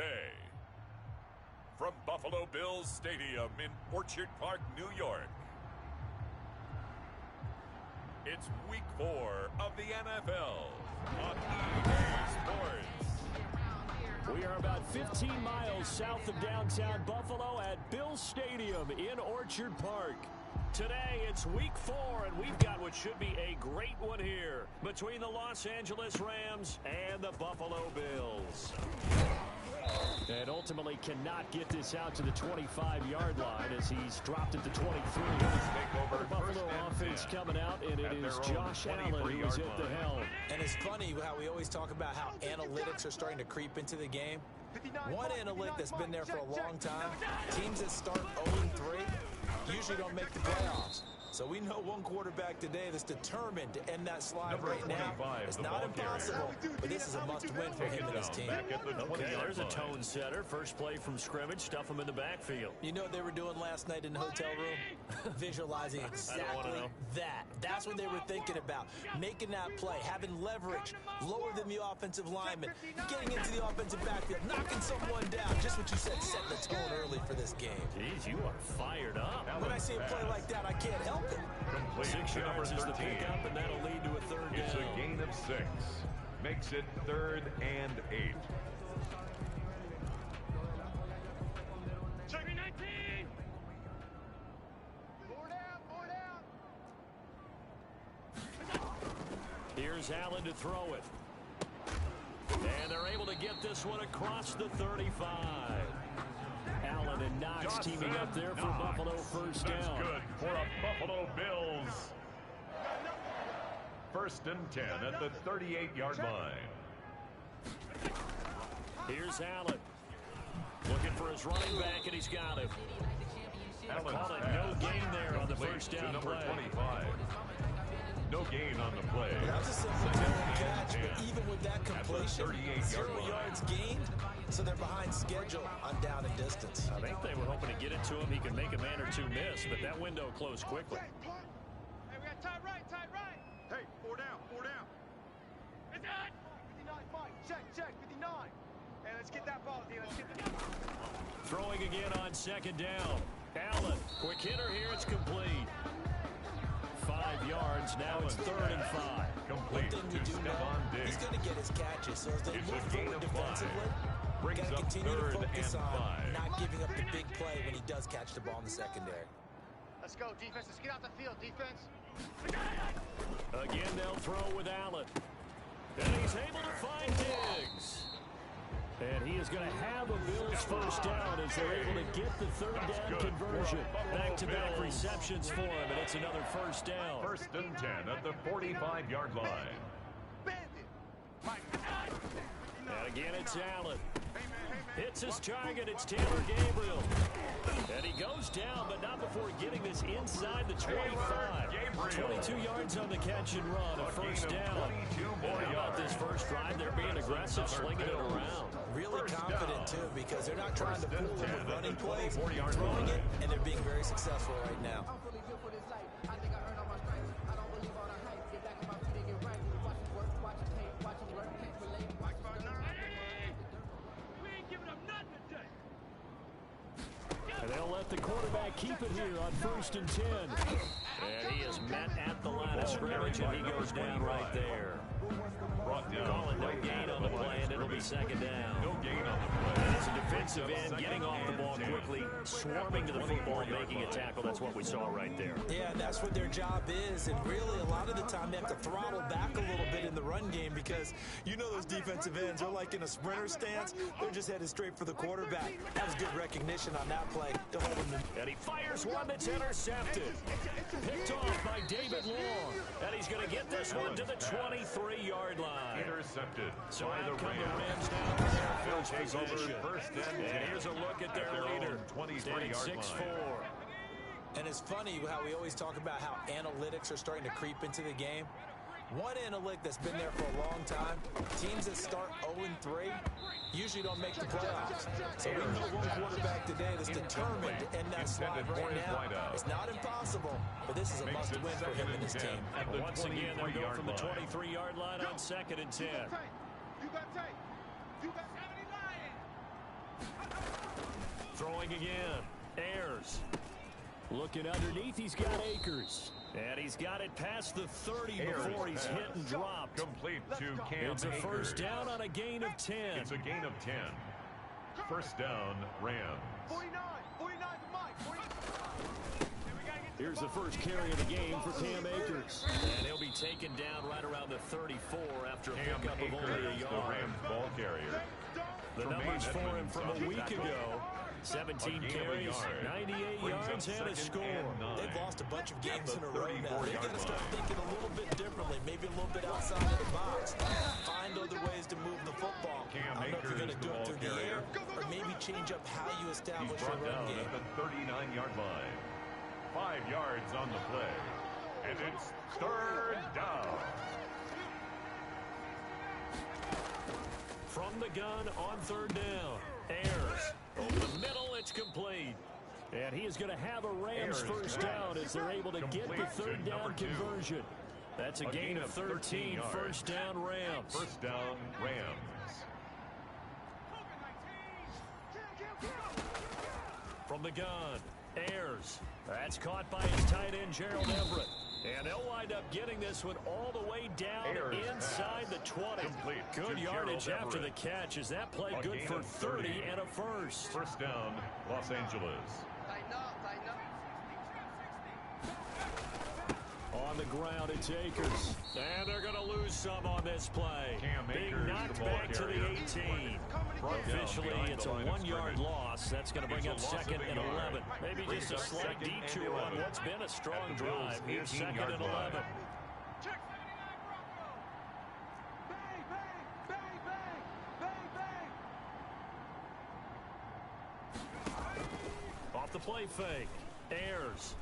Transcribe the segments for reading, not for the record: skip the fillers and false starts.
Thursday. From Buffalo Bills Stadium in Orchard Park, New York. It's Week 4 of the NFL on EA Sports. We are about 15 miles south of downtown Buffalo at Bills Stadium in Orchard Park. Today, it's Week 4, and we've got what should be a great one here between the Los Angeles Rams and the Buffalo Bills. And ultimately cannot get this out to the 25-yard line as he's dropped it to 23. The Buffalo offense coming out, and it is Josh Allen who is at the helm. And it's funny how we always talk about how analytics are starting to creep into the game. One analytic that's been there for a long time, teams that start 0-3 usually don't make the playoffs. So we know one quarterback today that's determined to end that slide right now. It's not impossible, but this is a must-win for him and his team. Okay, there's a tone setter. First play from scrimmage, stuff him in the backfield. You know what they were doing last night in the hotel room? Visualizing exactly that. That's what they were thinking about. Making that play, having leverage, lower than the offensive lineman, getting into the offensive backfield, knocking someone down. Just what you said, setting the tone early for this game. Jeez, you are fired up. When I see a play like that, I can't help it. 6 yards is the pickup, and that'll lead to a third down. It's a gain of 6. Makes it 3rd and 8. Second 19! 4 down, 4 down. Here's Allen to throw it. And they're able to get this one across the 35. Allen and Knox teaming up there for Buffalo first down. That's good for a Buffalo Bills. 1st and 10 at the 38-yard line. Here's Allen. Looking for his running back, and he's got him. Allen's Call it no gain there on the first down number play. 25. No gain on the play. That's a simple catch, but even with that completion, 0 yards gained, so they're behind schedule on down and distance. I think they were hoping to get it to him. He could make a man or two miss, but that window closed quickly. Hey, we got tight right, tight right. Hey, 4 down, 4 down. It's on! 59, Mike. Check, 59. Hey, let's get that ball, D. Let's get the... Throwing again on 2nd down. Allen, quick hitter here. It's complete. 5 yards. Now it's 3rd and 5. Complete One thing we to do know, Stephon Diggs. he's going to get his catches. So as they It's a move gain forward of 5. defensively, Brings got to up continue to 3rd focus and on 5. not giving up the big play when he does catch the ball in the secondary. Let's go, defense. Let's get out the field, defense. Again, they'll throw with Allen. And he's able to find Diggs. And he is going to have a Bills first down as they're able to get the 3rd down conversion. Back-to-back receptions for him, and it's another first down. 1st and 10 at the 45-yard line. Bandit. And again, it's Allen. Hits his target. It's Taylor Gabriel. And he goes down, but not before getting this inside the 25. 22 yards on the catch and run, a first down. And how about this first drive? They're being aggressive, slinging it around. Really confident, too, because they're not trying to fool him with running plays, throwing it, and they're being very successful right now. I'm fully built for this life. I think I earned all my stripes. I don't believe all the hype. Get back in my feet and get right. Watching work, watching tape, watching work, can't relate. We ain't giving up nothing today. And they'll let the quarterback keep it here on 1st and 10. And he is met at the line of scrimmage, and he goes down right there. Brought down. Call it no gain on the play, and it'll be 2nd down. No gain on the play. And it's a defensive end getting off the ball quickly, swarming to the football, making a tackle. That's what we saw right there. Yeah, that's what their job is, and really a lot of the time they have to throttle back a little bit in the run game because you know those defensive ends are like in a sprinter stance. They're just headed straight for the quarterback. That was good recognition on that play to hold him. And he fires one that's intercepted. Picked off by David Long. And he's going to get this one to the 23-yard line. Intercepted So by the out come the Rams. Rams down to their first Take over position. 1st and 10. And here's a look at their leader. 23-yard 6'4". And it's funny how we always talk about how analytics are starting to creep into the game. One analytic that's been there for a long time, teams that start 0-3 usually don't make the playoffs. So we know one quarterback today that's determined to end that slide right now. It's not impossible, but this is a must-win for him and his team. And once again, they'll go from the 23-yard line on 2nd and 10. You got tape. You got 70 Lions. Throwing again. Ayers. Looking underneath, he's got Akers. And he's got it past the 30 before he's hit and dropped. Complete to Cam It's a Akers. first down on a gain of 10. It's a gain of 10. First down, Rams. 49 for Mike. 49. Here's the first carry of the game for Cam Akers. And he'll be taken down right around the 34 after a Cam pickup of only a Akers, the yard. Rams ball carrier. The numbers for him from a week ago. 17 carries, 98 yards, and a score. They've lost a bunch of games in a row now. 34 They've got to yard start line. thinking a little bit differently, maybe a little bit outside of the box. Find other ways to move the football. Cam I don't know if you're going Akers, to do the it through the ball air, carrier. or maybe change up how you He's establish your brought run down game. at the 39-yard line. 5 yards on the play. And it's third down. From the gun on third down. Ayers over the middle, it's complete. And he is going to have a Rams Ayers first down as they're able to get the complete to third down number 2. conversion. That's a gain of 13, yards. first down Rams. First down, Rams. From the gun, Ayers. That's caught by his tight end, Gerald Everett. And they'll wind up getting this one all the way down Ayers inside the 20. Complete Good to yardage Gerald after the Everett. catch. Is that play A good gain for of 30 30. and a first? First down, Los Angeles. Tighten up. On the ground, it's Akers. And they're going to lose some on this play. Cam Being Akers, knocked the ball back to the carrier. 18. Brought down Officially, behind it's the a line of 1-yard scrimmage. loss. That's going to bring It's a up loss of second a and yard. 11. Maybe Brings just a up slight second and detour on 11. what's been a strong At the Bills' drive. Here's second 18-yard and line. 11. Check 79 Bronco. Bang, bang, bang, bang, bang, bang. Off the play fake. Ayers.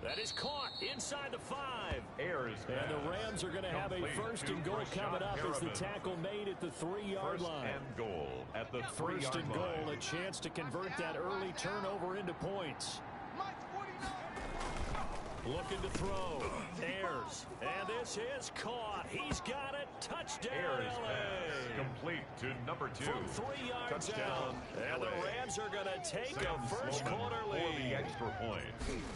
That is caught inside the 5. Ayers And the pass. Rams are going to have a Complete first to and goal Rashad coming up as the Perriman. tackle made at the 3-yard First line. and goal at the First 3-yard and goal, line. a chance to convert that early turnover into points. Mike's 49. Looking to throw. Ayers. And this is caught. He's got it. Touchdown, Ayers LA. pass. Complete to number 2. From 3 yards Touchdown, out. And the LA. Rams are going to take Sam a first Sloman quarter for the lead. extra point.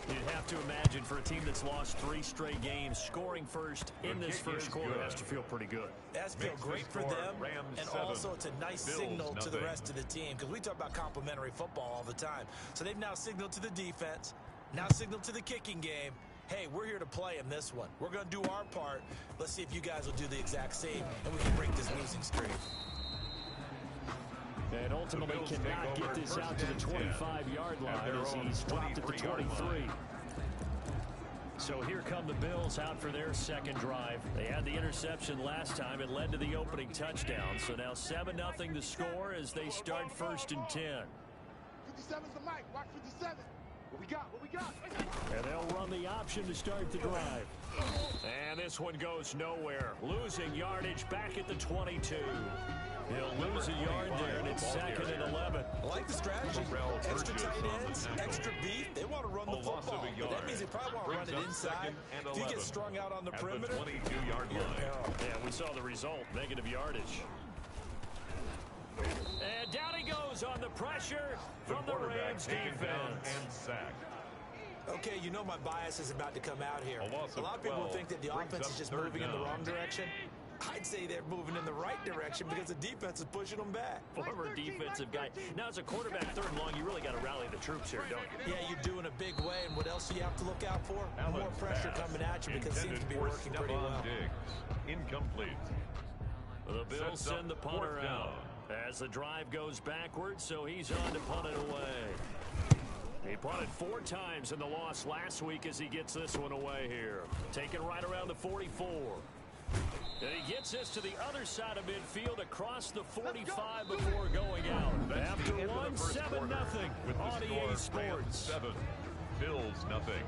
You'd have to imagine for a team that's lost 3 straight games, scoring first in The this kick first is quarter good. has to feel pretty good. That's feel Makes the great for score them, Rams and 7, also it's a nice Bills signal to the nothing. rest of the team, because we talk about complementary football all the time. So they've now signaled to the defense, now signaled to the kicking game, hey, we're here to play in this one. We're going to do our part. Let's see if you guys will do the exact same, and we can break this losing streak. And ultimately Bills cannot take over get this first out to the and 10 25-yard at line their as own he's dropped at the 23-yard 23. line. So here come the Bills out for their second drive. They had the interception last time. It led to the opening touchdown. So now 7-0 the score as they start first and 10. 57's the mic. Watch 57. What we got? What we got? And they'll run the option to start the drive. And this one goes nowhere. Losing yardage back at the 22. He'll lose a yard there, and it's second and 11. I like the strategy. Terrell Extra Burgess tight on the ends, tackle. extra beef. They want to run the A loss of football. a But yard. that means they probably want to run Brings it up inside. second and If you 11 get strung out on the at perimeter, the 22-yard you're in line. peril. Yeah, we saw the result, negative yardage. And down he goes on the pressure from the quarterback Rams taken down defense. and sacked. Okay, you know my bias is about to come out here. A loss A of lot of people 12 think that the brings offense up is just third moving in the down. wrong direction. I'd say they're moving in the right direction because the defense is pushing them back. Former defensive guy. Now, as a quarterback, third and long, you really got to rally the troops here, don't you? Yeah, you're doing a big way, and what else do you have to look out for? More Allen's pressure pass coming at you because it seems to be intended for working pretty Stephon well. Diggs. Incomplete. The Bills Sets up send the punter fourth out down. as the drive goes backwards, so he's on to punt it away. He punted 4 times in the loss last week as he gets this one away here. Taken right around the 44. And he gets this to the other side of midfield across the 45 before going out. That's After the end of one, the first 7-0 quarter with the on score, EA Rams Sports. 7, Bills nothing.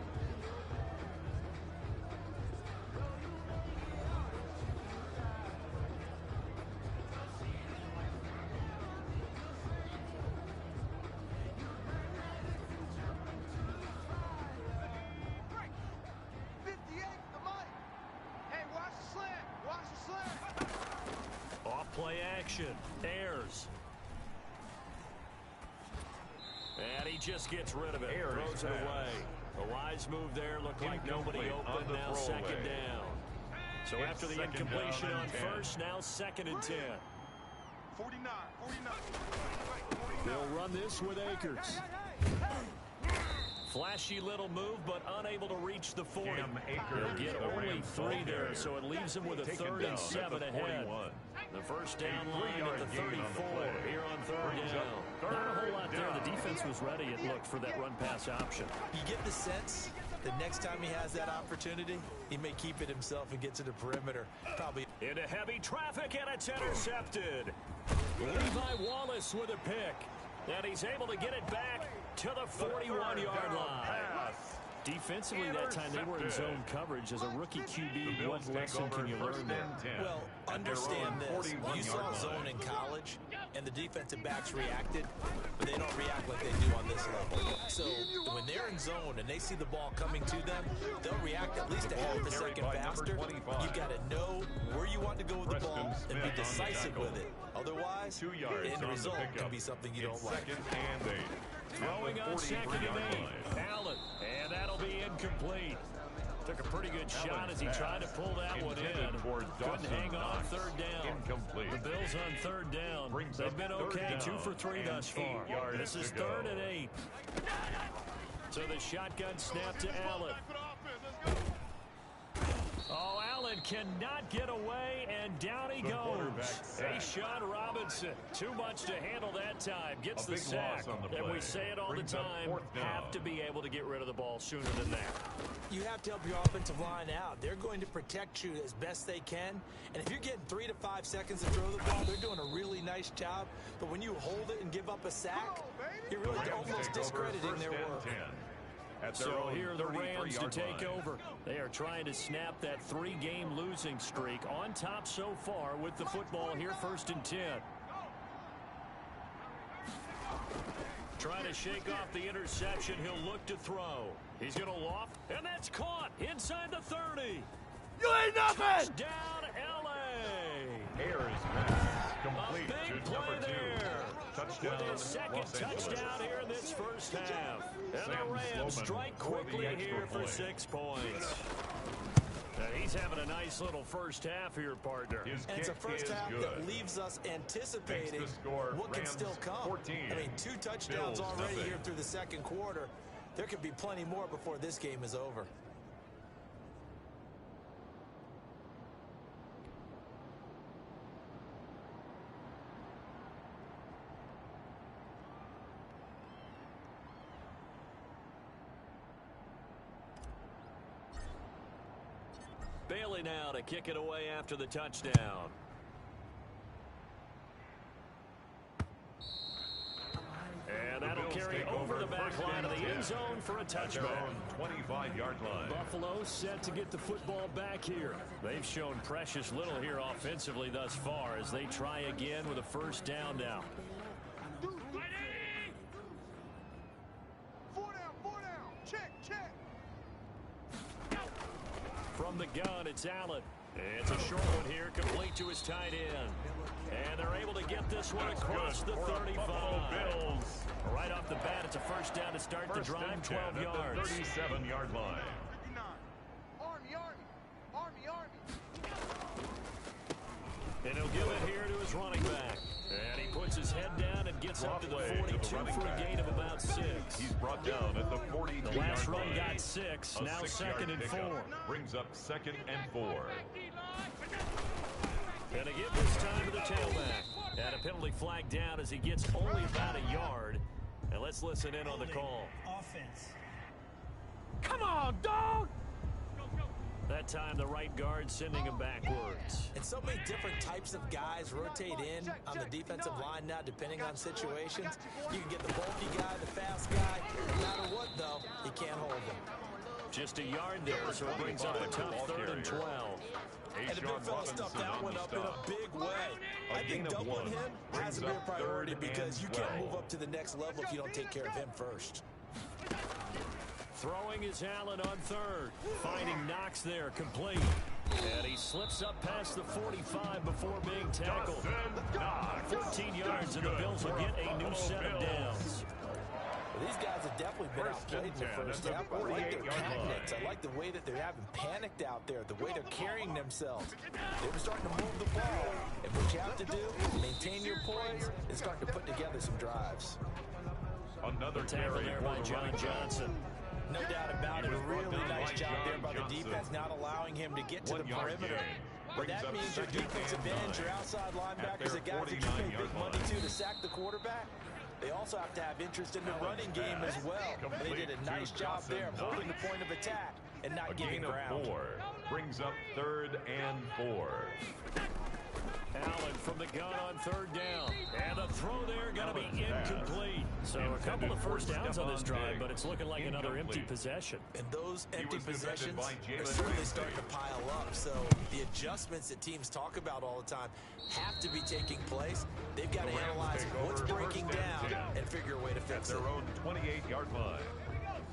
Play action. Ayers. And he just gets rid of it. Throws it away. A wise move there. Looked like nobody open. Now second down. So after the incompletion on first, now 2nd and 10. 49. They'll run this with Akers. Flashy little move, but unable to reach the 40. He'll get only 3 there, so it leaves him with a 3rd and 7 ahead. The first down line at the 34 here on 3rd down. Not a whole lot there. The defense was ready, it looked, for that run-pass option. You get the sense the next time he has that opportunity, he may keep it himself and get to the perimeter. Probably into heavy traffic, and it's intercepted. Levi Wallace with a pick. And he's able to get it back to the 41-yard line. Defensively that time, they were in zone coverage. As a rookie QB, what lesson can you learn there? Well, understand this. You saw zone in college, and the defensive backs reacted, but they don't react like they do on this level. So when they're in zone and they see the ball coming to them, they'll react at least a half a second faster. You've got to know where you want to go with the ball and be decisive with it. Otherwise, the end result can be something you don't like. Throwing on 2nd and 8. Allen. And that'll be incomplete. Took a pretty good shot as he tried to pull that one in. Couldn't hang on 3rd down. Incomplete. The Bills on 3rd down. They've been okay. 2 for 3 thus far. This is 3rd and 8. So the shotgun snap to Allen. Oh, Allen cannot get away, and down he goes. A'Shawn Robinson, too much to handle that time. Gets the sack. And we say it all the time, have to be able to get rid of the ball sooner than that. You have to help your offensive line out. They're going to protect you as best they can. And if you're getting 3 to 5 seconds to throw the ball, they're doing a really nice job. But when you hold it and give up a sack, you're really almost discrediting their work. So here are the Rams to take over. They are trying to snap that 3-game losing streak on top so far with the football here 1st and 10. Trying to shake off the interception. He'll look to throw. He's going to loft, and that's caught inside the 30. You ain't nothing! Touchdown, L.A. Ayers pass complete A big to play number 2. there. Touchdown, With his 2nd Los Angeles. touchdown here in this first half. And Sam the Rams Sloman strike for the quickly extra here for point. 6 points. And he's having a nice little first half here, partner. His And it's a kick first is half good. that leaves us anticipating Makes the score what can Rams still come. 14. I mean, 2 touchdowns Bills already nothing. here through the 2nd quarter. There could be plenty more before this game is over. Bailey now to kick it away after the touchdown. And that'll carry over the back line of the end zone for a touchback. 25-yard line. Buffalo set to get the football back here. They've shown precious little here offensively thus far as they try again with a first down now. 4 down. Check. From the gun, it's Allen. It's a short one here, complete to his tight end. And they're able to get this one across the 35. Right off the bat, it's a first down to start the drive, 12 yards. 37-yard line. 59. Army. And he'll give it here to his running back. And he puts his head down and gets up to the 42 for a gain of about 6. He's brought down at the 42-yard line. The last run got 6, now 2nd and 4. Brings up 2nd and 4. And to give this time to the tailback. And a penalty flag down as he gets only about a yard. And let's listen in on the call. Offense. Come on, dog! That time, the right guard sending him backwards. And so many different types of guys rotate in on the defensive line now, depending on situations. You can get the bulky guy, the fast guy. No matter what, though, you can't hold him. Just a yard there, so it brings up a tough 3rd and 12. And the big fella stuffed that one up in a big way. I think doubling him has to be a priority because you can't move up to the next level if you don't take care of him first. Throwing is Allen on 3rd. Finding Knox there, complete. And he slips up past the 45 before being tackled. 14 yards, and the Bills will get a new set of downs. Well, these guys have definitely been outplayed in the first half. I like their tactics. I like the way that they're having panicked out there, the way they're carrying themselves. They're starting to move the ball. And what you have to do, maintain your poise, and start to put together some drives. Another tackle there by John Johnson. No doubt about it. A really nice job there by the defense, not allowing him to get to the perimeter. But that means your defensive ends, your outside linebackers, the guys that you pay big money to sack the quarterback, they also have to have interest in the running game as well. They did a nice job there of holding the point of attack and not giving ground. 4 brings up 3rd and 4. Allen from the gun on 3rd down. And the throw there going to be incomplete. So a couple of first downs on this drive, but it's looking like another empty possession. And those empty possessions are certainly starting to pile up. So the adjustments that teams talk about all the time have to be taking place. They've got to analyze what's breaking down and figure a way to fix it. Their own 28-yard line.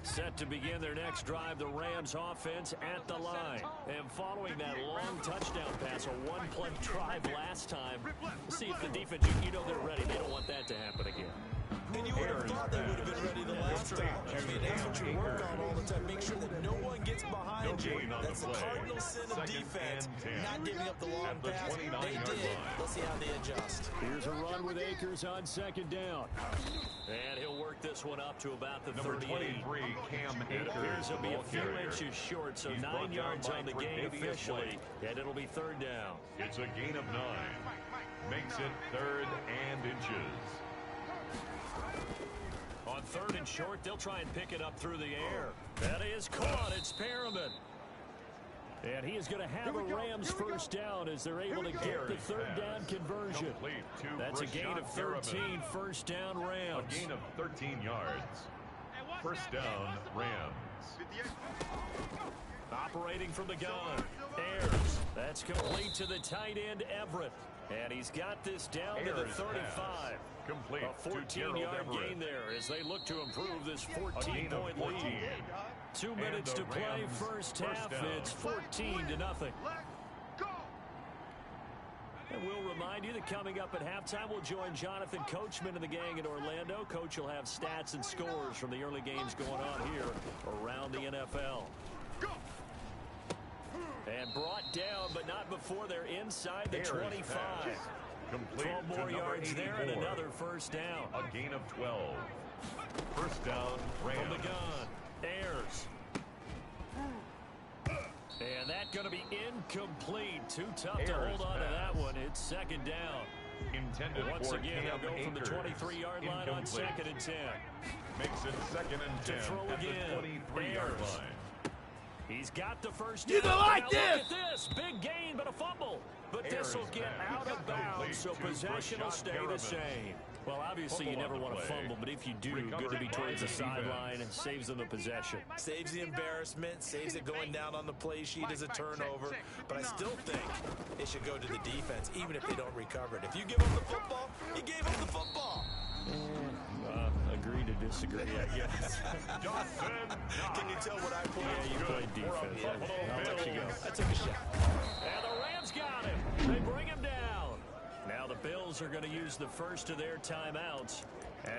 Set to begin their next drive, the Rams offense at the line. And following that long touchdown pass, a one-play drive last time, see if the defense, you know they're ready. They don't want that to happen again. And you would have thought they would have been ready the last time. I mean, that's what you work on all the time. Make sure that no one gets behind you. That's the cardinal sin of defense, not giving up the long pass. They did. Let's see how they adjust. Here's a run with Akers on 2nd down. And he'll work this one up to about the 38. Number 23, Cam Akers. It appears he'll be a few inches short, so 9 yards on the gain officially, and it'll be 3rd down. It's a gain of 9. Makes it 3rd and inches. On 3rd and short, they'll try and pick it up through the air. That is caught. It's Perriman. And he is going to have a Rams first down as they're able to get the 3rd down conversion. That's a gain of 13, first down Rams. A gain of 13 yards. First down Rams. Operating from the gun. Ayers. That's complete to the tight end Everett. And he's got this down to the 35. Complete. A 14-yard gain there as they look to improve this 14-point lead. 2 minutes to play first half. It's 14-0. And we'll remind you that coming up at halftime, we'll join Jonathan Coachman and the gang in Orlando. Coach will have stats and scores from the early games going on here around the NFL. And brought down, but not before they're inside the 25. 12 more yards there and another first down. A gain of 12. First down, Rams. From the gun, Ayers. And that's going to be incomplete. Too tough to hold on to that one. It's 2nd down. Intended once for again, Cam they'll go from the Akers. 23-yard line on 2nd and 10. Makes it 2nd and 10 to throw at again. the 23-yard Ayers. line. He's got the first down. You don't like now this! Look at this. Big gain, but a fumble. But this will get out of bounds, so possession will stay the same. Well, obviously, you never want to fumble, but if you do, good to be towards the sideline. It saves them the possession. Saves the embarrassment, saves it going down on the play sheet as a turnover. But I still think it should go to the defense, even if they don't recover it. If you give them the football, you gave them the football. Agree to disagree, I guess. Can you tell what I played? Yeah, you played defense. I'll let you go. I took a shot. And the Rams got him. They bring him down. Now the Bills are going to use the first of their timeouts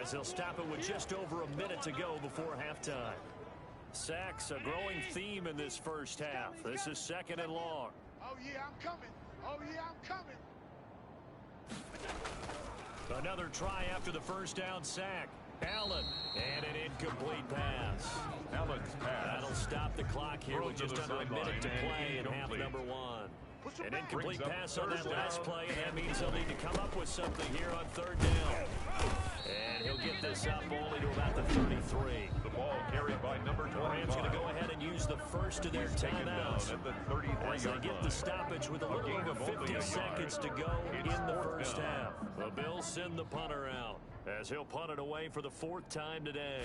as they'll stop it with just over a minute to go before halftime. Sacks, a growing theme in this first half. This is 2nd and long. Oh, yeah, I'm coming. Oh, yeah, I'm coming. Another try after the first down sack. Allen, and an incomplete pass. Allen's pass. That'll stop the clock here with just under a minute to play in half number 1. An incomplete pass on that last play, and that means they'll need to come up with something here on 3rd down. And he'll get this up only to about the 33. The ball carried by number 25. The Rams going to go ahead and use the first of their timeouts at the 33-yard as they get the stoppage with a little over 50 seconds to go in the first half. The Bills send the punter out as he'll punt it away for the 4th time today.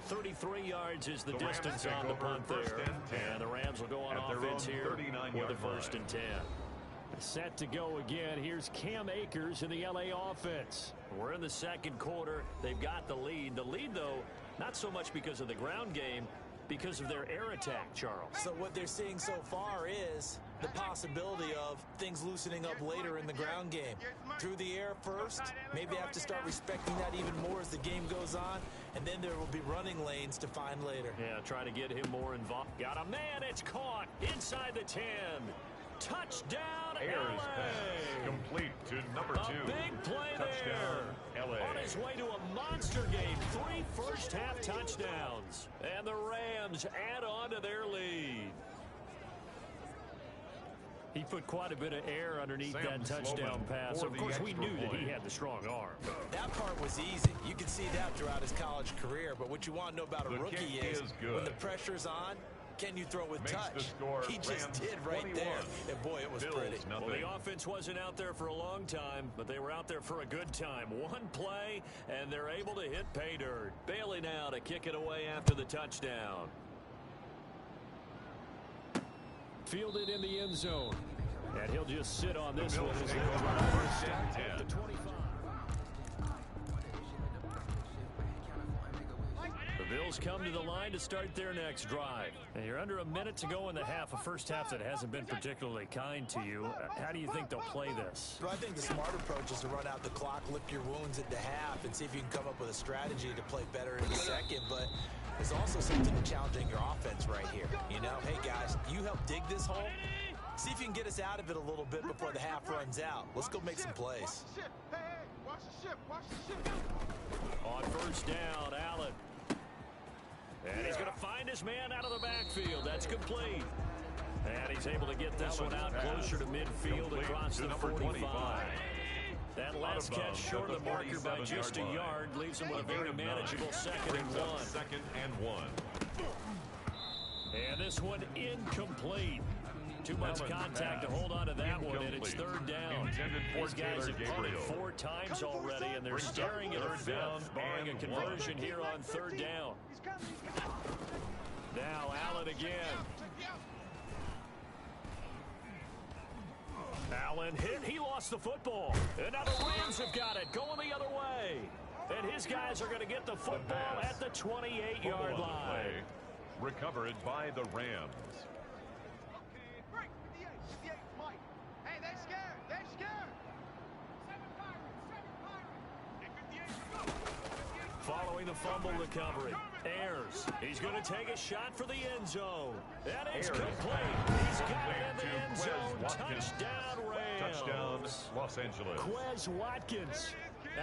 33 yards is the distance on the punt there. And the Rams will go on offense here with a 1st and 10. Set to go again. Here's Cam Akers in the LA offense. We're in the second quarter. They've got the lead. The lead, though, not so much because of the ground game, because of their air attack, Charles. So what they're seeing so far is the possibility of things loosening up later in the ground game. Through the air first, maybe they have to start respecting that even more as the game goes on, and then there will be running lanes to find later. Yeah, try to get him more involved. Got a man, it's caught inside the 10. Touchdown, Ayers pass complete to number 2. A big play Touchdown, there. LA. On his way to a monster game. 3 first-half touchdowns. And the Rams add on to their lead. He put quite a bit of air underneath that touchdown pass. Of course, we knew that he had the strong arm. That part was easy. You can see that throughout his college career. But what you want to know about a rookie is when the pressure's on, can you throw with touch? He just did right there. And boy, it was pretty. Well, the offense wasn't out there for a long time, but they were out there for a good time. One play, and they're able to hit pay dirt. Bailey now to kick it away after the touchdown. Fielded in the end zone. And he'll just sit on this one as they first at the 25. The Bills come to the line to start their next drive. And you're under a minute to go in the half, a first half that hasn't been particularly kind to you. How do you think they'll play this? Well, I think the smart approach is to run out the clock, lick your wounds at the half, and see if you can come up with a strategy to play better in the second. But there's also something challenging your offense right here. You know, hey, guys, you help dig this hole. See if you can get us out of it a little bit before the half runs out. Let's go make some plays. Watch the ship. Watch the ship. On first down, Allen. And he's going to find his man out of the backfield. That's complete. And he's able to get this one out closer to midfield across the 45. That last catch short of the marker by just a yard leaves him with a very manageable 2nd and 1. 2nd and 1. And this one incomplete. Too much contact to hold on to that one, and it's 3rd down. These guys have punted 4 times already, and they're staring at a 5th, barring a conversion here on 3rd down. Now Allen again. Allen hit. He lost the football. And now the Rams have got it, going the other way. And his guys are going to get the football at the 28-yard line. Recovered by the Rams. Hey, they're scared. They're scared. Following the fumble recovery, Ayers. He's going to take a shot for the end zone. And it's complete. He's got it in the end zone. Touchdown, Rams. Touchdown, Los Angeles. Quez Watkins.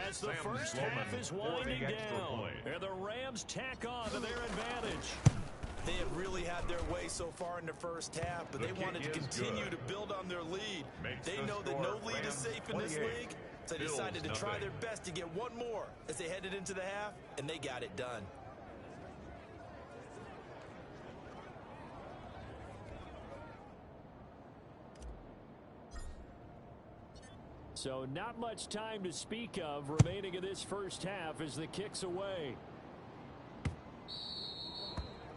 As the first half is winding down. And the Rams tack on to their advantage. They have really had their way so far in the first half, but they wanted to continue to build on their lead. They know that no lead is safe in this league, so they decided to try their best to get one more as they headed into the half, and they got it done. So not much time to speak of remaining in this first half as the kick's away.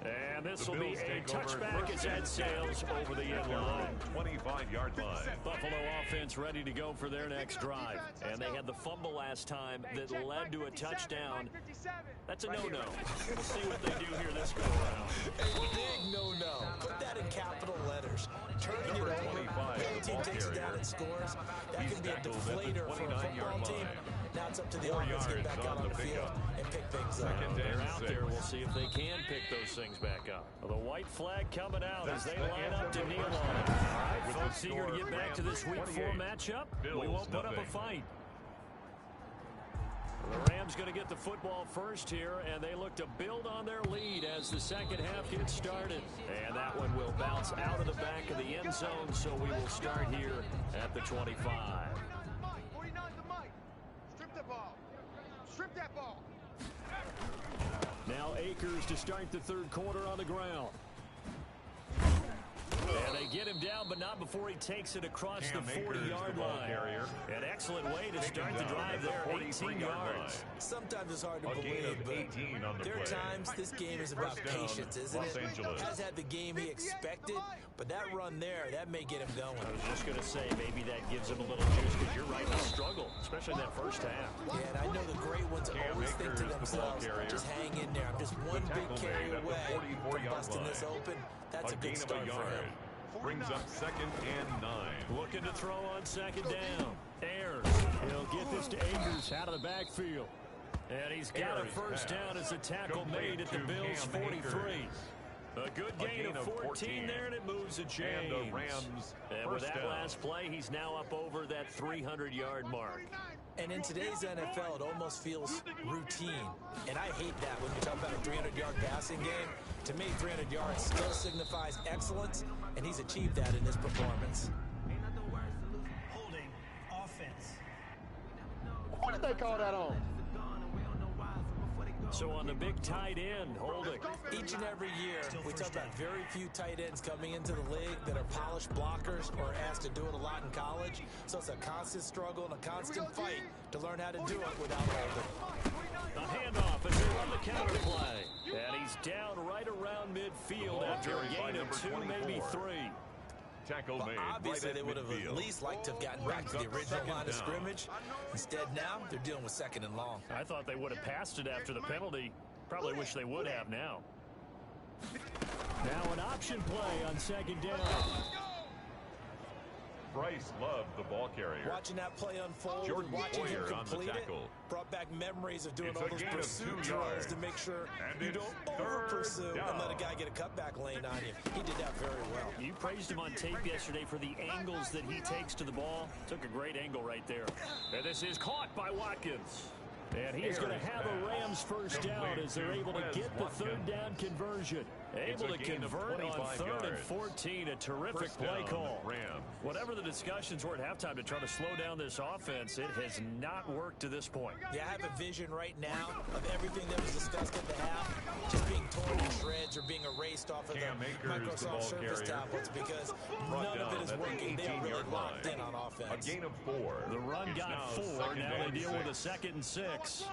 And this will be a touchback as Ed sails over the end line. 25-yard line. Buffalo offense ready to go for their next drive. And they had the fumble last time that led to a touchdown. That's a no-no. We'll see what they do here this go-around. A big no-no. Put that in capital letters. Turning it over, when the team takes it down and scores, that can be a deflator for a football team. Now it's up to the offense to get back out on the field and pick things up. They're out there. We'll see if they can pick those things back up. The white flag coming out as they line up to kneel on it. All right, folks, eager to get back to this Week 4 matchup. We won't put up a fight. The Rams going to get the football first here, and they look to build on their lead as the second half gets started. And that one will bounce out of the back of the end zone, so we will start here at the 25. 49 to Mike. Strip the ball. Strip that ball. Now Akers to start the third quarter on the ground. And they get him down, but not before he takes it across Cam the Akers, 40-yard the ball line. carrier. An excellent way to Taken start the down drive at the there, 18 43-yard yards. line. Sometimes it's hard to A gain believe, of but 18 on the there are play. times this game is about First down, patience, isn't Los it? Angeles. Has had the game he expected, but that run there, that may get him going. I was just going to say, maybe that gives him a little juice, because you're right, he struggled, especially that first half. Yeah, and I know the great ones Cam always think to Akers, the ball themselves, carrier. just hang in there. I'm just one big tackle carry made at the away from 44-yard busting this line. open. That's a gain good of start a for yard. him. Brings up 2nd and 9. Looking to throw on 2nd down. Ayers. He'll get this to Akers out of the backfield. And he's got a Ayers first pass. down as a tackle Complete made at the to Bills' Cam 43. Akers. A good gain of 14 there, and it moves the chains. And the Rams And with first that down. last play, he's now up over that 300-yard mark. And in today's NFL, it almost feels routine. And I hate that when you talk about a 300-yard passing game. To me, 300 yards still signifies excellence, and he's achieved that in his performance. Holding offense. What did they call that on? So on the big tight end, holding. Each and every year, we talk about very few tight ends coming into the league that are polished blockers or asked to do it a lot in college. So it's a constant struggle and a constant fight to learn how to do it without holding. A handoff as they run the counter play. And he's down right around midfield after a gain of 2, maybe 3. Tackle Well, made obviously, right they at would have at midfield. least liked to have gotten back to the Brings original up line of 2nd down. scrimmage. Instead, now they're dealing with 2nd and long. I thought they would have passed it after the penalty. Probably wish they would have now. Now an option play on 2nd down. Bryce Love, the ball carrier. Watching that play unfold, Jordan watching him Poyer on the complete it, tackle. brought back memories of doing It's all a those gain of pursuit 2 drills yards. to make sure And you it's don't third over-pursue and down. let a guy get a cutback lane on you. He did that very well. You praised him on tape yesterday for the angles that he takes to the ball. Took a great angle right there. And this is caught by Watkins. And he is going to have a Rams first down as they're able to get the 3rd down conversion. Able to convert on 3rd and 14. A terrific play call. Rams. Whatever the discussions were at halftime to try to slow down this offense, it has not worked to this point. Yeah, I have a vision right now of everything that was discussed at the half just being torn to shreds or being erased off of Cam the Akers, the ball Microsoft Surface carrier. tablets because Brought none of down it is at the working. They are really 18-yard locked line. in on A offense. gain of 4. The run It's got now 4. 2nd Now they and deal with a 6. 2nd and 6.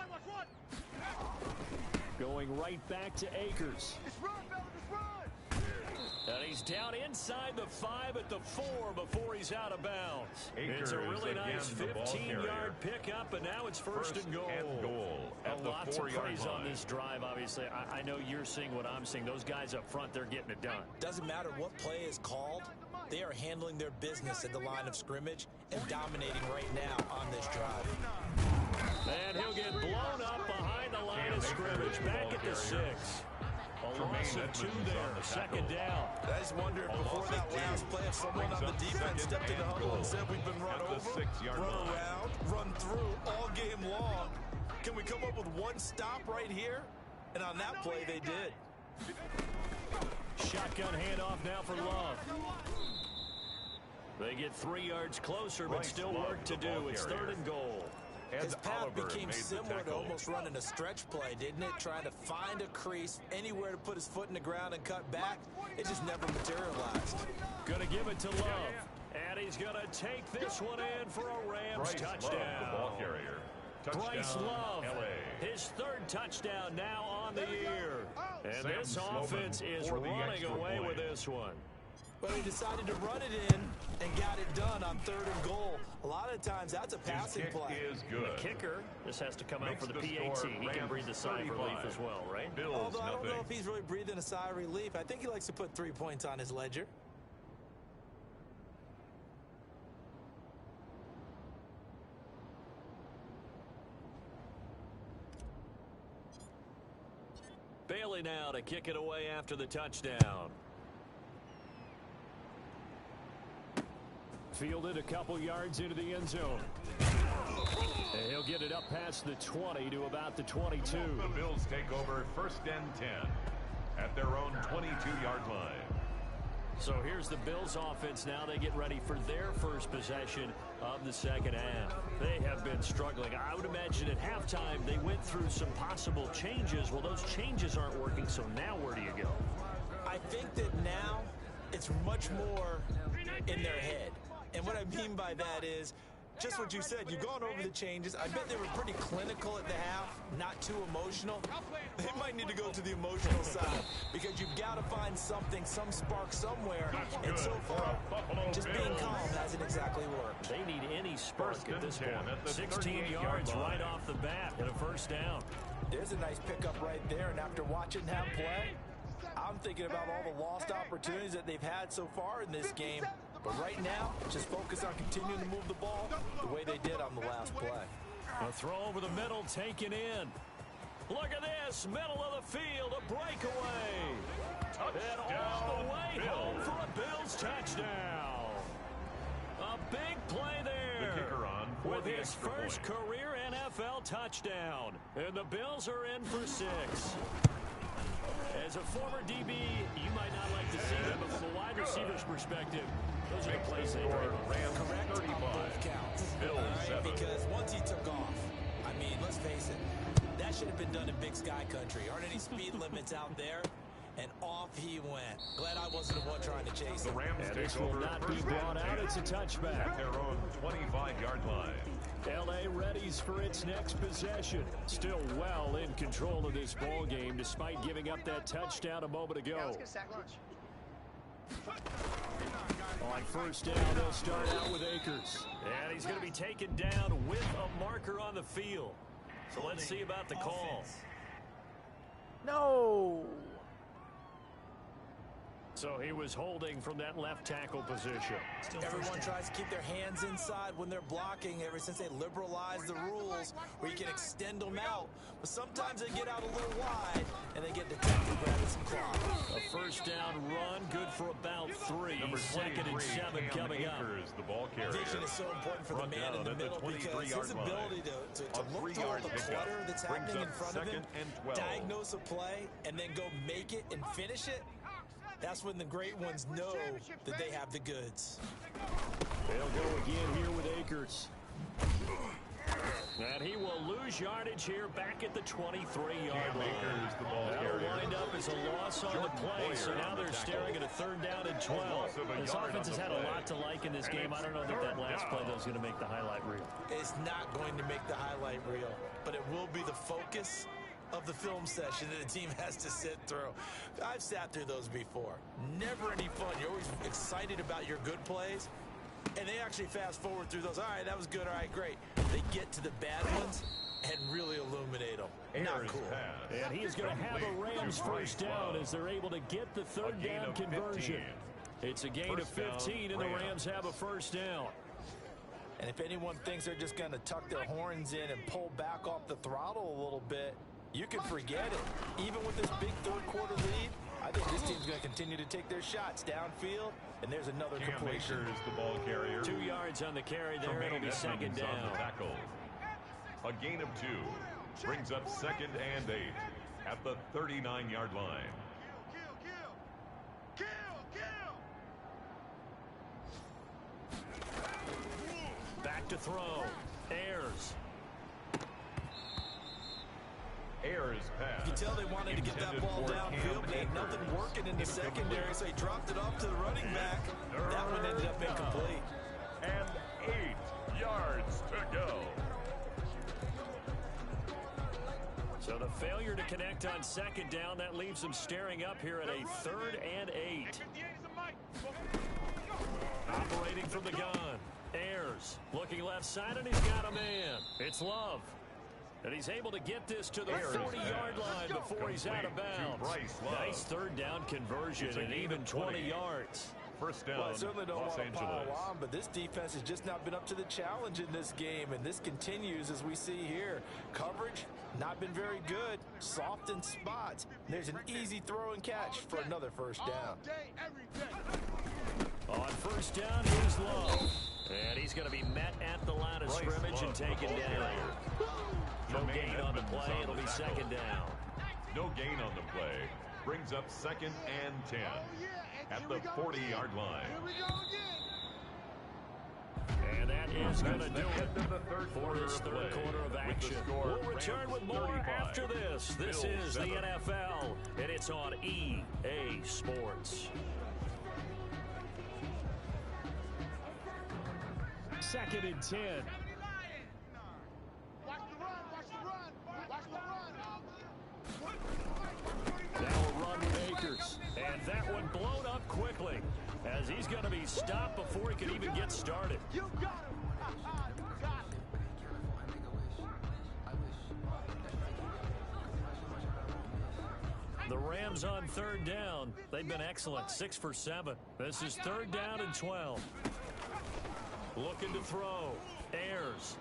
Going right back to Akers. It's run, fella, it's run. And he's down inside the 5 at the 4 before he's out of bounds. It's Akers a really again, nice the ball 15-yard pickup, and now it's first and goal. at A the lot to 4-yard praise on line. this drive, obviously. I know you're seeing what I'm seeing. Those guys up front, they're getting it done. Doesn't matter what play is called, they are handling their business at the line of scrimmage and dominating right now on this drive. And he'll get blown up behind the line of scrimmage, back at the 6. A loss of 2 there, 2nd down. I just wonder if before that last play, if someone on the defense stepped in the huddle and said we've been run over, 6-yard run line. around, run through all game long. Can we come up with one stop right here? And on that play, they did. Shotgun handoff now for Love. They get 3 yards closer, but Bryce still Love, work to the ball do. It's carrier. 3rd and goal. His path Oliver became made the similar to tackle. almost running a stretch play, didn't it? Trying to find a crease, anywhere to put his foot in the ground and cut back. It just never materialized. Going to give it to Love. And he's going to take this one in for a Rams Bryce touchdown. Love, the ball carrier. Bryce Touchdown, Love, LA. his 3rd touchdown now on the year. And Sam this Sloman offense is for the running extra away point. with this one. But he decided to run it in and got it done on 3rd and goal. A lot of times, that's a His passing kick play. is good. Kicker, this has to come out Makes for the the PAT. score He can breathe a sigh of 35. relief as well, right? Bills, Although I don't know nothing. if he's really breathing a sigh of relief. I think he likes to put 3 points on his ledger. Bailey now to kick it away after the touchdown. Fielded a couple yards into the end zone. And he'll get it up past the 20 to about the 22. The Bills take over 1st and 10 at their own 22-yard line. So here's the Bills offense now. They get ready for their first possession of the 2nd half. They have been struggling. I would imagine at halftime they went through some possible changes. Well, those changes aren't working, so now where do you go? I think that now it's much more in their head. And what I mean by that is, just what you said, you've gone over the changes. I bet they were pretty clinical at the half, not too emotional. They might need to go to the emotional side because you've got to find something, some spark somewhere. And so far, just being calm hasn't exactly worked. They need any spark at this point. 16 yards right off the bat and a first down. There's a nice pickup right there, and after watching him play, I'm thinking about all the lost opportunities that they've had so far in this game. But right now, just focus on continuing to move the ball the way they did on the last play. A throw over the middle taken in. Look at this, middle of the field, a breakaway. And all the way home for a Bills touchdown. A big play there. The kicker on for with the his extra first point. career NFL touchdown. And the Bills are in for 6. As a former DB, you might not like to see them, but from a wide receiver's perspective, those are the plays they bring. Correct on both counts. Bills All right? 7. Because once he took off, I mean, let's face it, that should have been done in Big Sky Country. Aren't any speed limits out there? And off he went. Glad I wasn't the one trying to chase The him. Rams And take this will over not be first brought and out. 10 It's a touchback. at their own 25-yard line. L.A. readies for its next possession. Still well in control of this ball game, despite giving up that touchdown a moment ago. Yeah, let's get a sack lunch. On first down, they'll start out with Akers. And he's going to be taken down with a marker on the field. So let's see about the call. No. So he was holding from that left tackle position. Everyone tries to keep their hands inside when they're blocking ever since they liberalized the rules where you can extend them out. But sometimes they get out a little wide and they get detected grabbing some clock. A first down run, good for about 3. Number Second and 7 Cam coming up. Akers, the ball carrier. Vision is so important for the Brought man in down the at middle because 23-yard his ability to A look through all 3-yard the pickup clutter that's brings happening in up front of him, 2nd and 12. diagnose a play, and then go make it and finish it. That's when the great ones know that they have the goods. They'll go again here with Akers. And he will lose yardage here back at the 23-yard line. Akers, the ball That'll carrier. wind up as a loss on the play, so now they're staring at a third down and 12. This offense has had a lot to like in this game. I don't know that that last play, though, is going to make the highlight reel. It's not going to make the highlight reel, but it will be the focus of the film session that the team has to sit through. I've sat through those before. Never any fun. You're always excited about your good plays, and they actually fast forward through those. All right, that was good. All right, great. They get to the bad ones and really illuminate them. Not Ayers cool. pass. And he's going to have a Rams first down as they're able to get the third gain down of conversion. 15. It's a gain of First down, 15, and the Rams. Rams have a first down. And if anyone thinks they're just going to tuck their horns in and pull back off the throttle a little bit, you can forget it. Even with this big third quarter lead, I think this team's going to continue to take their shots downfield, and there's another Cam completion. Akers, the ball carrier. 2 yards on the carry there. Tremaine It'll be second Edmonds on down. the tackle. A gain of 2 brings up 2nd and 8 at the 39-yard line. Kill, kill, kill. Back to throw. Ayers. Ayers pass. You can tell they wanted to get that Intended ball for downfield, but they had Cam nothing Akers. working in the secondary, so he dropped it off to the running back. That one ended up incomplete. And 8 yards to go. So the failure to connect on second down, that leaves them staring up here at a 3rd and 8. 58 is a mic. Operating from the gun. Ayers looking left side, and he's got a man. It's Love. And he's able to get this to the Ayers 40-yard pass. line before he's out of Complete to bounds. Bryce Love. Nice third down conversion It's a and gain even of 20 20. yards. First down, Well, I certainly don't Los want to pile Angeles. on, but this defense has just not been up to the challenge in this game, and this continues as we see here. Coverage, not been very good. Soft in spots. There's an easy throw and catch for another first down. All day, every day. On first down, here's Love. And he's going to be met at the line of Bryce scrimmage and Love, taken the ball down. carrier. No Tremaine gain on the Edmonds play. on It'll the be tackle. second down. No gain on the play. Brings up 2nd and 10 Oh, yeah. And at here the we go 40-yard again. line. Here we go again. And that is going to do That's it the end of the third for quarter this of third play. quarter of With the action. score, We'll return Rams with more 35, after this. This Bills is the 7. NFL, and it's on EA Sports. 2nd and 10. Watch the run, watch the run, watch the run. Now a run with Akers. And that one blown up quickly as he's going to be stopped before he can even get started. You got him. You got him. The Rams on 3rd down. They've been excellent, 6 for 7. This is 3rd down and 12. Looking to throw. Ayers.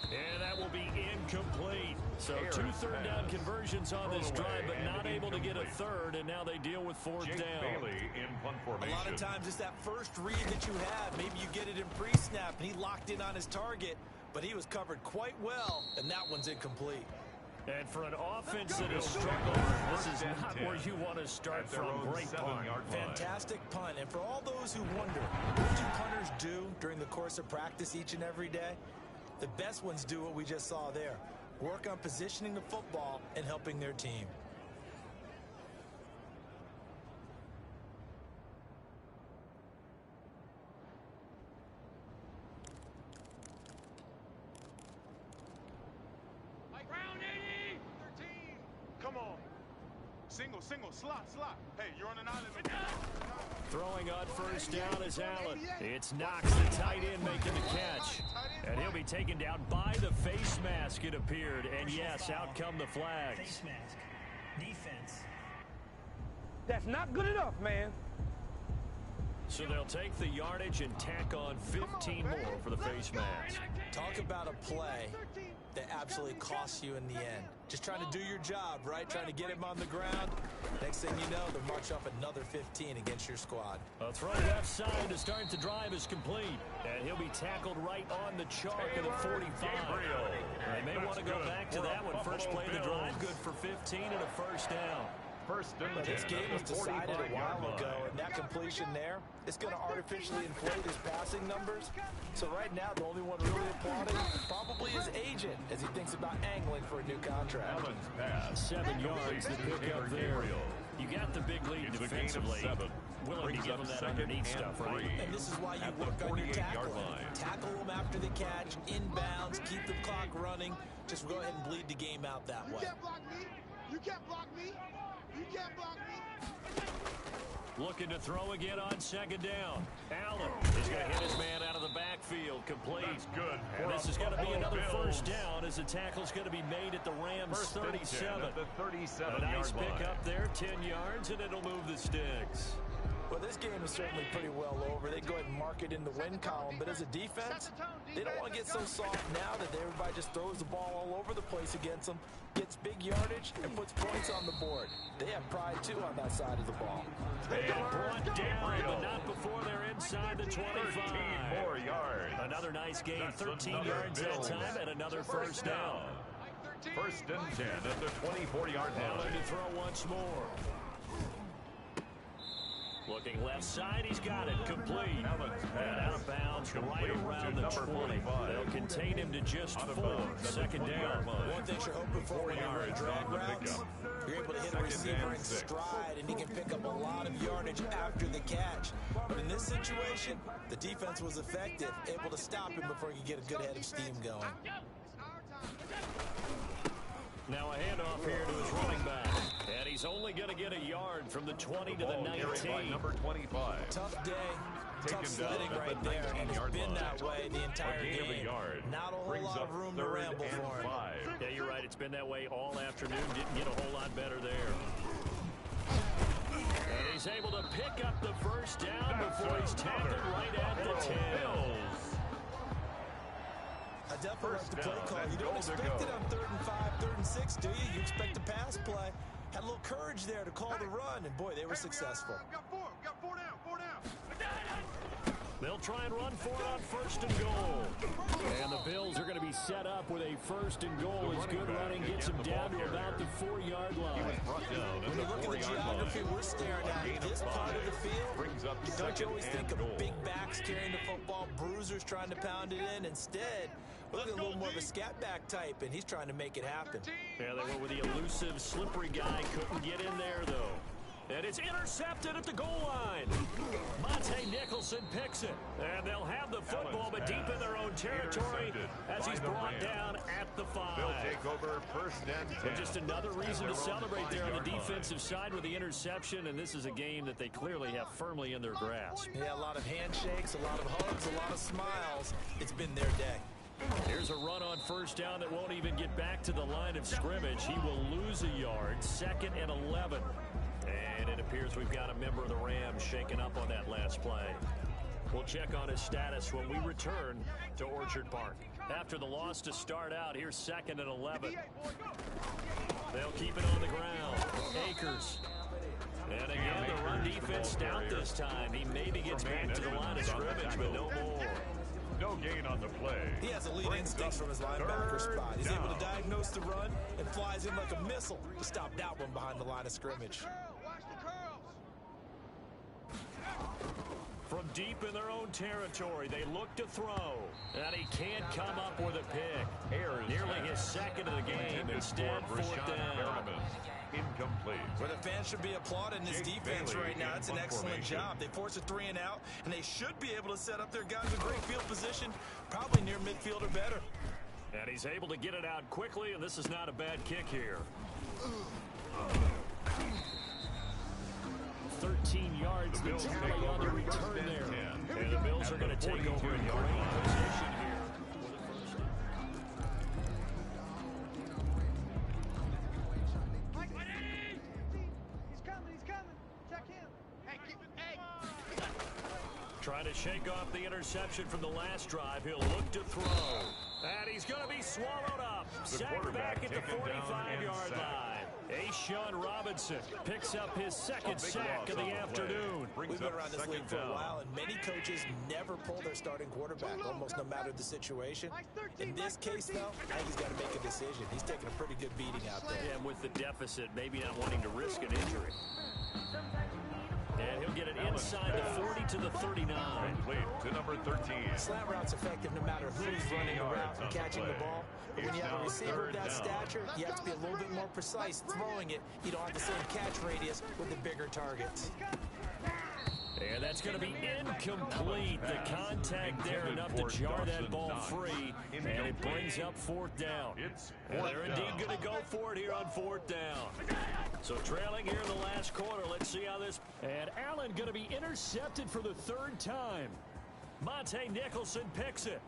And that will be incomplete. So 2 third-down conversions on this drive, but not able to get a third, and now they deal with 4th Jake down. Bailey in punt formation. A lot of times it's that first read that you have. Maybe you get it in pre-snap, and he locked in on his target, but he was covered quite well, and that one's incomplete. And for an offense that has struggled, this is not where you want to start from. Great punt. Fantastic punt. And for all those who wonder, what do punters do during the course of practice each and every day? The best ones do what we just saw there. Work on positioning the football and helping their team. Round 80. 13. Come on. Single, slot. Hey, you're on an island. Throwing on 1st down is Allen. It's Knox, the tight end, making the catch. And he'll be taken down by the face mask, it appeared. And yes, out come the flags. Face mask. Defense. That's not good enough, man. So they'll take the yardage and tack on 15 more for the face mask. Talk about a play that absolutely costs you in the end. Just trying to do your job, right? Trying to get him on the ground. Next thing you know, they'll march up another 15 against your squad. A throw left side to start the drive is complete. And he'll be tackled right on the chalk at the 45. They may want to go back to that one. First play of the drive, good for 15 and a 1st down. This game was decided a while ago, and that completion there is going to artificially inflate his passing numbers. So right now, the only one really applauding probably his agent as he thinks about angling for a new contract. 7 yards to pick up there. You got the big lead defensively. Willing to give him that underneath stuff, right? And this is why you work on your tackling. Tackle them after the catch, inbounds, keep the clock running. Just go ahead and bleed the game out that way. You can't block me. You can't block me. You can't block me. Looking to throw again on 2nd down. Allen is going to hit his man out of the backfield. Complete. That's good. And this is going to be another 1st down as the tackle's going to be made at the Rams 37. A nice pick up there, 10 yards, and it'll move the sticks. Well, this game is certainly pretty well over. They go ahead and mark it in the win column. But as a defense, they don't want to get so soft now that everybody just throws the ball all over the place against them, gets big yardage, and puts points on the board. They have pride, too, on that side of the ball. And brought down, but not before they're inside the 25. 13 more yards. Another nice gain, 13 yards that time, and another 1st down. 1st and 10 at the 24-yard Allen line. to throw once more. Looking left side, he's got it, complete. And out of bounds, right around the 20. They'll contain him to just 4. 2nd down. One thing you're hoping for when you're in drag routes, you're able to hit a receiver in stride, and he can pick up a lot of yardage after the catch. But in this situation, the defense was effective, able to stop him before he could get a good head of steam going. Now a handoff here to his running back. And he's only going to get a yard from the 20 to the 19. Number 25. Tough day, tough sledding right there, and it's been that way the entire game. Not a whole lot of room to ramble for him. Yeah, you're right. It's been that way all afternoon. Didn't get a whole lot better there. And he's able to pick up the 1st down before he's tackled right at the 10. I definitely like the play call. You don't expect it on 3rd and 5, 3rd and 6, do you? You expect a pass play. Had a little courage there to call the run, and boy, they were successful. Got 4 down. They'll try and run for it on 1st and goal. And the Bills are going to be set up with a 1st and goal as good running gets them down to about the 4-yard line. When you look at the geography we're staring at, this part of the field, don't you always think of big backs carrying the football, bruisers trying to pound it in? Instead, we're looking at a little more of a scat back type, and he's trying to make it happen. Yeah, they went with the elusive, slippery guy. Couldn't get in there, though. And it's intercepted at the goal line. Monte Nicholson picks it. And they'll have the football, but deep in their own territory as he's brought down at the 5. They'll take over first and 10. And just another reason to celebrate there on the defensive side with the interception, and this is a game that they clearly have firmly in their grasp. Yeah, a lot of handshakes, a lot of hugs, a lot of smiles. It's been their day. Here's a run on first down that won't even get back to the line of scrimmage. He will lose a yard, 2nd and 11. And it appears we've got a member of the Rams shaken up on that last play. We'll check on his status when we return to Orchard Park. After the loss to start out, here's 2nd and 11. They'll keep it on the ground. Akers. And again, the run defense stout this time. He maybe gets back to the line of scrimmage, but no more. No gain on the play. He has elite instincts from his linebacker spot. He's able to diagnose the run and flies in like a missile to stop that one behind the line of scrimmage. From deep in their own territory, they look to throw. And he can't come up with a pick. Nearly his 2nd of the game. Instead, 4th down. Incomplete. Where the fans should be applauding this defense right now. It's an excellent job. They force a 3 and out, and they should be able to set up their guys in great field position, probably near midfield or better. And he's able to get it out quickly, and this is not a bad kick here. 13 yards the tally on the return there. And the Bills are going to take over in great position here. Trying to shake off the interception from the last drive. He'll look to throw. And he's going to be swallowed up. Sacked back at the 45-yard line. A'Shawn Robinson picks up his 2nd sack of the afternoon. We've been around this league for a while, and many coaches never pull their starting quarterback, almost no matter the situation. In this case, though, I think he's got to make a decision. He's taking a pretty good beating out there. And with the deficit, maybe not wanting to risk an injury. And he'll get it inside the 40 to the 39. Complete to number 13. Slant route's effective no matter who's running the route and catching the ball. But when you have a receiver of that stature, you have to be a little bit more precise throwing it. You don't have the same catch radius with the bigger targets. And that's going to be incomplete. The contact there enough to jar that ball free. And it brings up 4th down. And they're indeed going to go for it here on 4th down. So trailing here in the last quarter. Let's see how this... And Allen going to be intercepted for the 3rd time. Monte Nicholson picks it.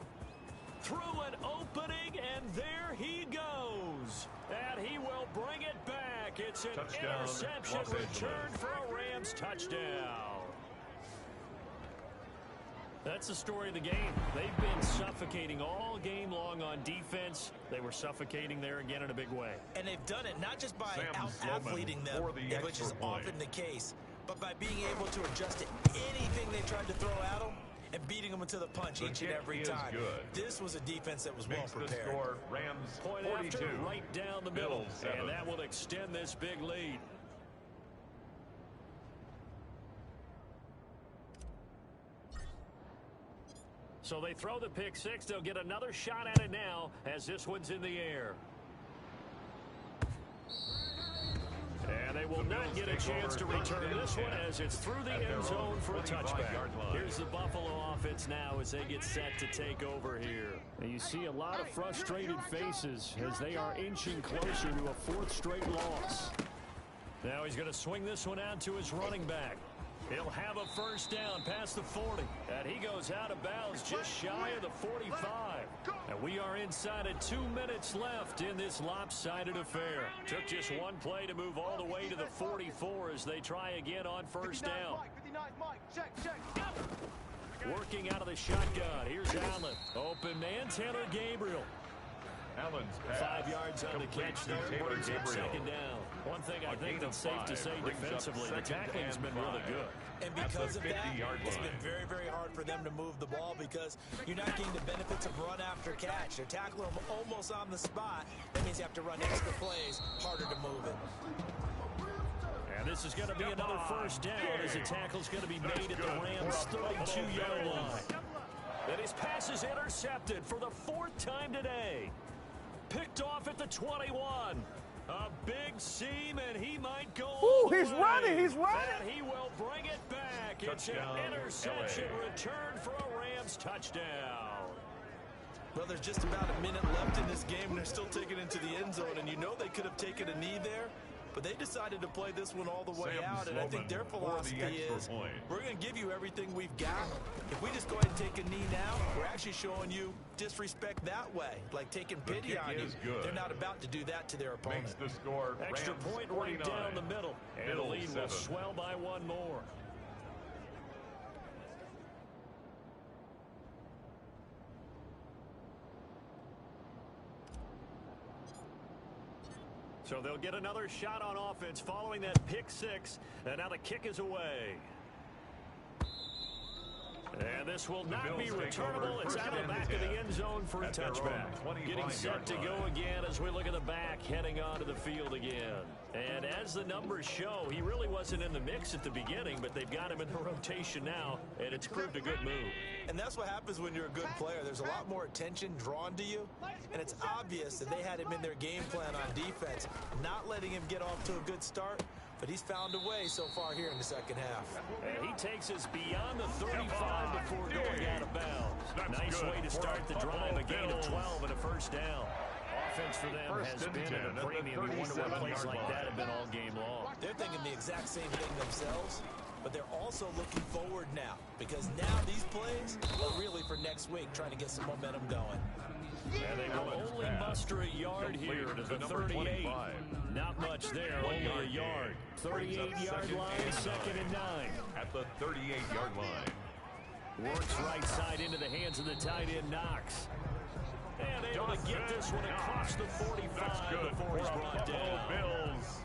Through an opening, and there he goes. And he will bring it back. It's an interception returned for a Rams touchdown. That's the story of the game. They've been suffocating all game long on defense. They were suffocating there again in a big way. And they've done it not just by out-athleting them, which is often the case, but by being able to adjust to anything they tried to throw at them and beating them into the punch each and every time. This was a defense that was well prepared. The score, Rams Point 42. after, right down the middle. Bills 7. And that will extend this big lead. So they throw the pick 6. They'll get another shot at it now as this one's in the air. And they will not get a chance to return this one as it's through the end zone for a touchback. Here's the Buffalo offense now as they get set to take over here. And you see a lot of frustrated faces as they are inching closer to a 4th straight loss. Now he's going to swing this one out to his running back. He'll have a first down past the 40. And he goes out of bounds just shy of the 45. And we are inside of 2 minutes left in this lopsided affair. Took just one play to move all the way to the 44 as they try again on first down. Working out of the shotgun. Here's Allen. Open man, Taylor Gabriel. Allen's pass 5 yards on the catch there. Brings up 2nd down. One thing I think that's safe to say defensively, the tackling has been really good. And because of that, it's been very, very hard for them to move the ball because you're not getting the benefits of run after catch. They're tackling them almost on the spot. That means you have to run extra plays, harder to move it. And this is going to be another first down as the tackle's going to be made at the Rams' 32-yard line. And his pass is intercepted for the 4th time today. Picked off at the 21. A big seam, and he might go Ooh, all the he's way. running, he's running. And he will bring it back. It's an interception return for a Rams touchdown. Well, there's just about a minute left in this game, and they're still taking it into the end zone, and you know they could have taken a knee there, but they decided to play this one all the way out, and I think their philosophy is, we're going to give you everything we've got. If we just go ahead and take a knee now, we're actually showing you disrespect that way, like taking pity on you. They're not about to do that to their opponent. Makes the score Extra Rams point 49, right down the middle, and the lead will swell by one more. So they'll get another shot on offense following that pick six. And now the kick is away. And this will not be returnable. It's out of the back of the end zone for a touchback. Getting set to go again as we look at the back, heading onto the field again. And as the numbers show, he really wasn't in the mix at the beginning, but they've got him in the rotation now, and it's proved a good move. And that's what happens when you're a good player. There's a lot more attention drawn to you, and it's obvious that they had him in their game plan on defense, not letting him get off to a good start. But he's found a way so far here in the second half. And he takes us beyond the 35 before going out of bounds. Nice way to start the drive. A gain of 12 and a first down. Offense for them has been at a premium. You wonder what plays like that have been all game long. They're thinking the exact same thing themselves, but they're also looking forward now, because now these plays are really for next week, trying to get some momentum going. And they will only muster a yard here to the 38. Not much there, only a yard. 38-yard line, second and 9. At the 38-yard line. Works right side into the hands of the tight end, Knox. And able to get this one across the 45 before he's brought down. Bills.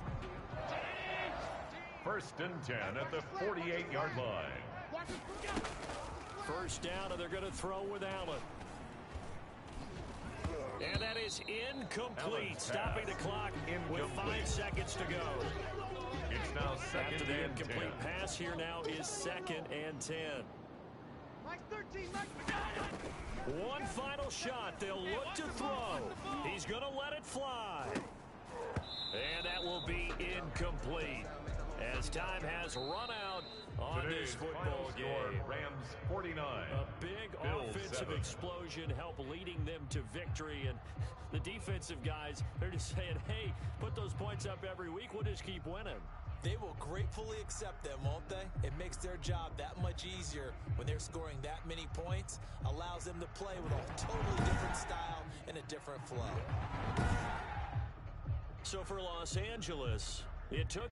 First and 10 at the 48-yard line. First down, and they're going to throw with Allen. And that is incomplete, stopping the clock with 5 seconds to go. It's now second After the and incomplete 10. pass here now is second and 10. One final shot. They'll look to throw. He's going to let it fly. And that will be incomplete as time has run out on this football game. Rams 49. A big offensive explosion help leading them to victory. And the defensive guys, they're just saying, hey, put those points up every week. We'll just keep winning. They will gratefully accept them, won't they? It makes their job that much easier when they're scoring that many points. Allows them to play with a totally different style and a different flow. So for Los Angeles, it took